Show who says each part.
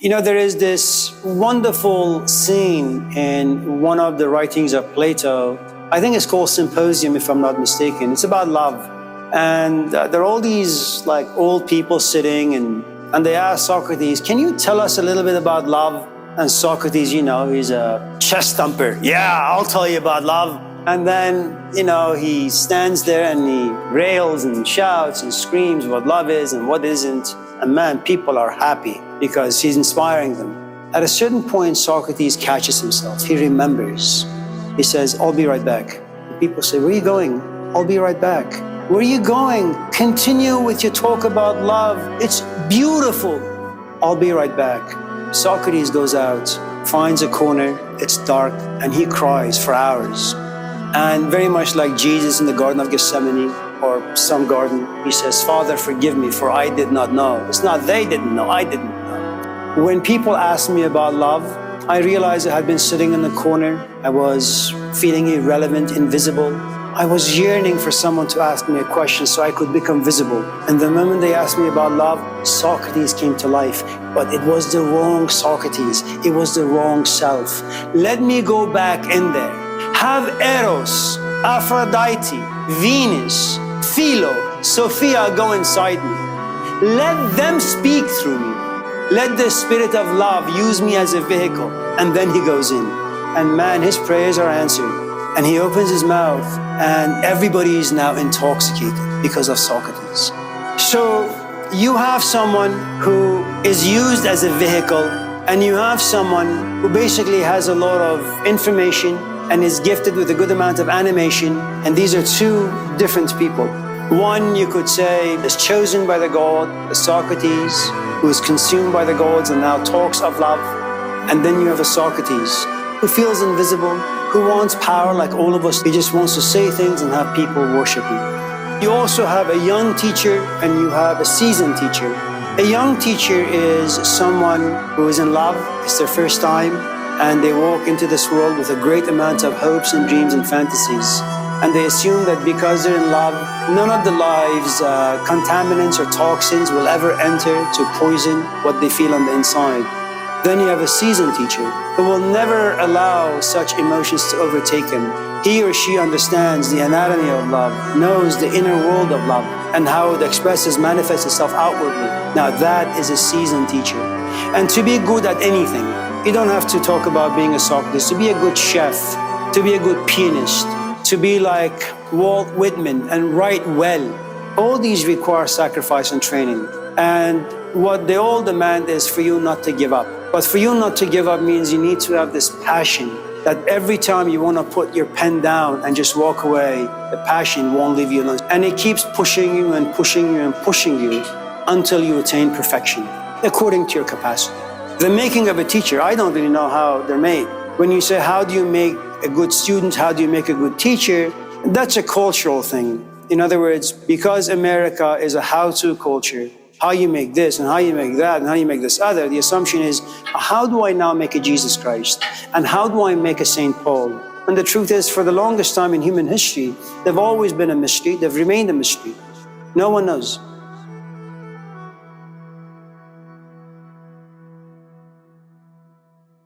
Speaker 1: There is this wonderful scene in one of the writings of Plato. I think it's called Symposium, if I'm not mistaken. It's about love. And there are all these like old people sitting and they ask Socrates, can you tell us a little bit about love? And Socrates, he's a chest thumper. Yeah, I'll tell you about love. And then, he stands there and he rails and shouts and screams what love is and what isn't. And man, people are happy because he's inspiring them. At a certain point, Socrates catches himself. He remembers. He says, I'll be right back. And people say, where are you going? I'll be right back. Where are you going? Continue with your talk about love. It's beautiful. I'll be right back. Socrates goes out, finds a corner, it's dark, and he cries for hours. And very much like Jesus in the Garden of Gethsemane, or some garden, he says, Father, forgive me, for I did not know. It's not they didn't know, I didn't know. When people ask me about love, I realized I had been sitting in the corner. I was feeling irrelevant, invisible. I was yearning for someone to ask me a question so I could become visible. And the moment they asked me about love, Socrates came to life. But it was the wrong Socrates. It was the wrong self. Let me go back in there. Have Eros, Aphrodite, Venus, Philo, Sophia go inside me. Let them speak through me. Let the spirit of love use me as a vehicle. And then he goes in. And man, his prayers are answered. And he opens his mouth and everybody is now intoxicated because of Socrates. So you have someone who is used as a vehicle, and you have someone who basically has a lot of information and is gifted with a good amount of animation. And these are two different people. One, you could say, is chosen by the god, the Socrates, who is consumed by the gods and now talks of love. And then you have a Socrates who feels invisible, who wants power like all of us. He just wants to say things and have people worship him. You also have a young teacher and you have a seasoned teacher. A young teacher is someone who is in love, it's their first time, and they walk into this world with a great amount of hopes and dreams and fantasies. And they assume that because they're in love, none of the lives, contaminants or toxins will ever enter to poison what they feel on the inside. Then you have a seasoned teacher who will never allow such emotions to overtake him. He or she understands the anatomy of love, knows the inner world of love, and how it expresses, manifests itself outwardly. Now that is a seasoned teacher. And to be good at anything, you don't have to talk about being a Socrates. To be a good chef, to be a good pianist, to be like Walt Whitman and write well, all these require sacrifice and training. And what they all demand is for you not to give up. But for you not to give up means you need to have this passion that every time you want to put your pen down and just walk away, the passion won't leave you alone. And it keeps pushing you and pushing you and pushing you until you attain perfection, according to your capacity. The making of a teacher, I don't really know how they're made. When you say, how do you make a good student? How do you make a good teacher? That's a cultural thing. In other words, because America is a how-to culture, how you make this and how you make that and how you make this other, the assumption is, how do I now make a Jesus Christ? And how do I make a St. Paul? And the truth is, for the longest time in human history, they've always been a mystery. They've remained a mystery. No one knows.